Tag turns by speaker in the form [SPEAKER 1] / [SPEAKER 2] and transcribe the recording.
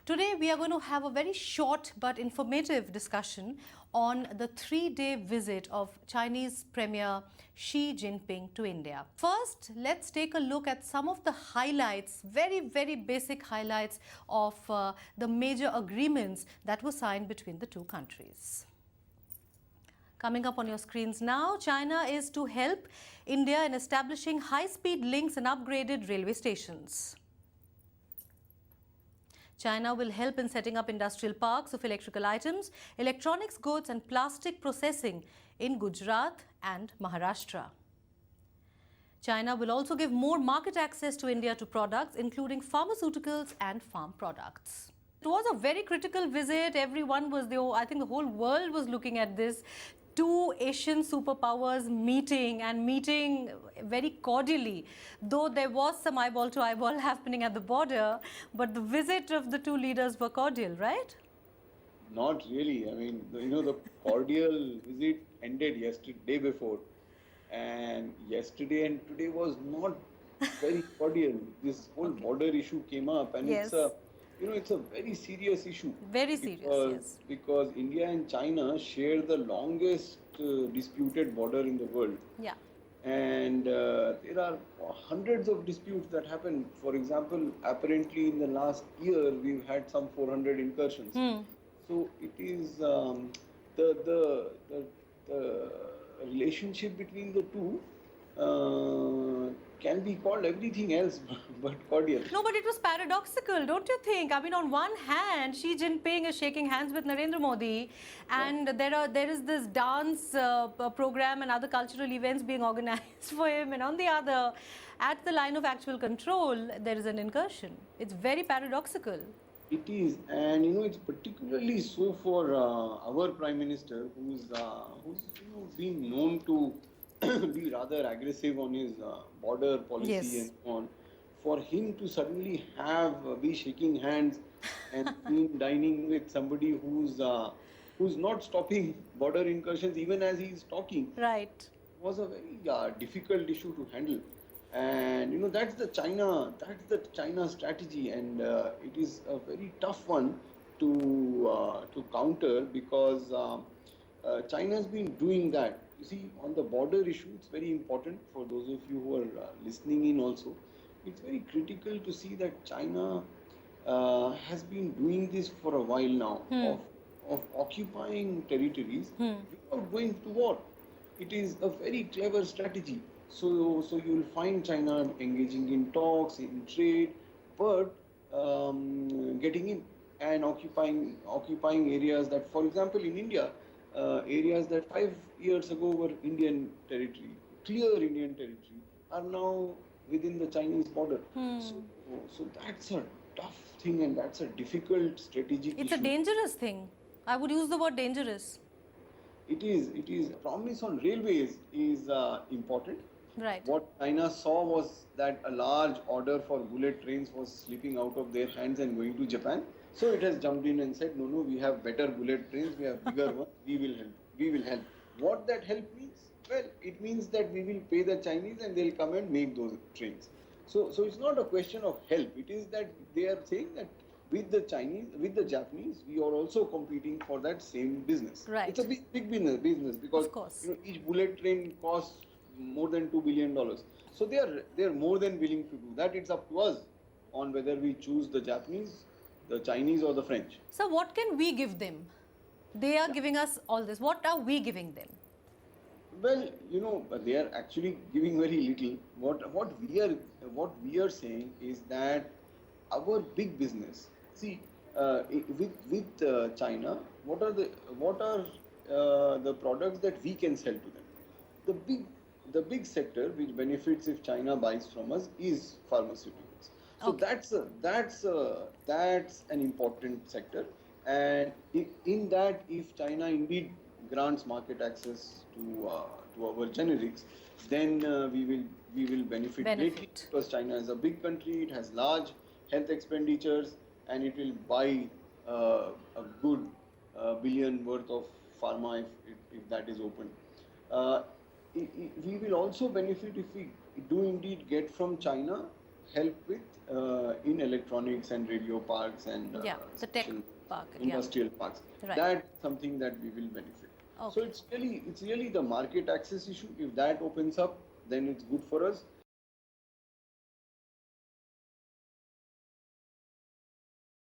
[SPEAKER 1] Today we are going to have a very short but informative discussion on the 3-day visit of Chinese Premier Xi Jinping to India. First, let's take a look at some of the highlights, very basic highlights of the major agreements that were signed between the two countries. Coming up on your screens now, China is to help India in establishing high-speed links and upgraded railway stations. China will help in setting up industrial parks of electrical items, electronics goods and plastic processing in Gujarat and Maharashtra. China will also give more market access to India to products including pharmaceuticals and farm products. It was a very critical visit. Everyone was there. I think the whole world was looking at this. Two Asian superpowers meeting very cordially, though there was some eyeball to eyeball happening at the border, but the visit of the two leaders were cordial, right?
[SPEAKER 2] Not really. I mean, the cordial visit ended yesterday before, and yesterday and today was not very cordial. This whole border issue came up, and
[SPEAKER 1] Yes.
[SPEAKER 2] it's a very serious issue.
[SPEAKER 1] Very serious, yes.
[SPEAKER 2] Because India and China share the longest disputed border in the world.
[SPEAKER 1] Yeah.
[SPEAKER 2] And there are hundreds of disputes that happen. For example, apparently in the last year, we've had some 400 incursions. So it is the relationship between the two can be called everything else but cordial.
[SPEAKER 1] No, but it was paradoxical, don't you think? I mean, on one hand, Xi Jinping is shaking hands with Narendra Modi, and there is this dance program and other cultural events being organized for him, and on the other, at the line of actual control, there is an incursion. It's very paradoxical.
[SPEAKER 2] It is, and it's particularly so for our Prime Minister, who's been known to be rather aggressive on his border policy.
[SPEAKER 1] Yes.
[SPEAKER 2] And so on. For him to suddenly be shaking hands and been dining with somebody who's not stopping border incursions even as he's talking,
[SPEAKER 1] right,
[SPEAKER 2] was a very difficult issue to handle. And that's the China strategy, and it is a very tough one to counter, because China has been doing that. You see, on the border issue, it's very important for those of you who are listening in also. It's very critical to see that China has been doing this for a while now, of occupying territories without going to war. It is a very clever strategy. So you will find China engaging in talks, in trade, but getting in and occupying areas that, for example, in India, areas that 5 years ago were Indian territory, clear Indian territory, are now within the Chinese border. So that's a tough thing, and that's a difficult strategic
[SPEAKER 1] it's
[SPEAKER 2] issue.
[SPEAKER 1] a dangerous thing. I would use the word dangerous.
[SPEAKER 2] It is. Promise on railways is important.
[SPEAKER 1] Right.
[SPEAKER 2] What China saw was that a large order for bullet trains was slipping out of their hands and going to Japan. So it has jumped in and said, no, we have better bullet trains, we have bigger ones, we will help. What that help means? Well, it means that we will pay the Chinese and they'll come and make those trains. So it's not a question of help. It is that they are saying that with the Chinese, with the Japanese, we are also competing for that same business.
[SPEAKER 1] Right.
[SPEAKER 2] It's a big business, because
[SPEAKER 1] of course,
[SPEAKER 2] each bullet train costs more than $2 billion. So they are more than willing to do that. It's up to us on whether we choose the Japanese, the Chinese, or the French.
[SPEAKER 1] So what can we give them? They are giving us all this. What are we giving them?
[SPEAKER 2] Well, they are actually giving very little. What we are saying is that our big business. See, with China, what are the products that we can sell to them? The big sector which benefits if China buys from us is pharmaceuticals. So
[SPEAKER 1] Okay.
[SPEAKER 2] that's an important sector, and in that, if China indeed grants market access to our generics, then we will benefit greatly, because China is a big country, it has large health expenditures, and it will buy a good billion worth of pharma if that is open. We will also benefit if we do indeed get from China help with in electronics and radio parks and
[SPEAKER 1] Yeah, the tech
[SPEAKER 2] special
[SPEAKER 1] park. Yeah.
[SPEAKER 2] industrial parks.
[SPEAKER 1] Right.
[SPEAKER 2] That's something that we will benefit. So
[SPEAKER 1] Okay.
[SPEAKER 2] it's really the market access issue. If that opens up, then it's good for us.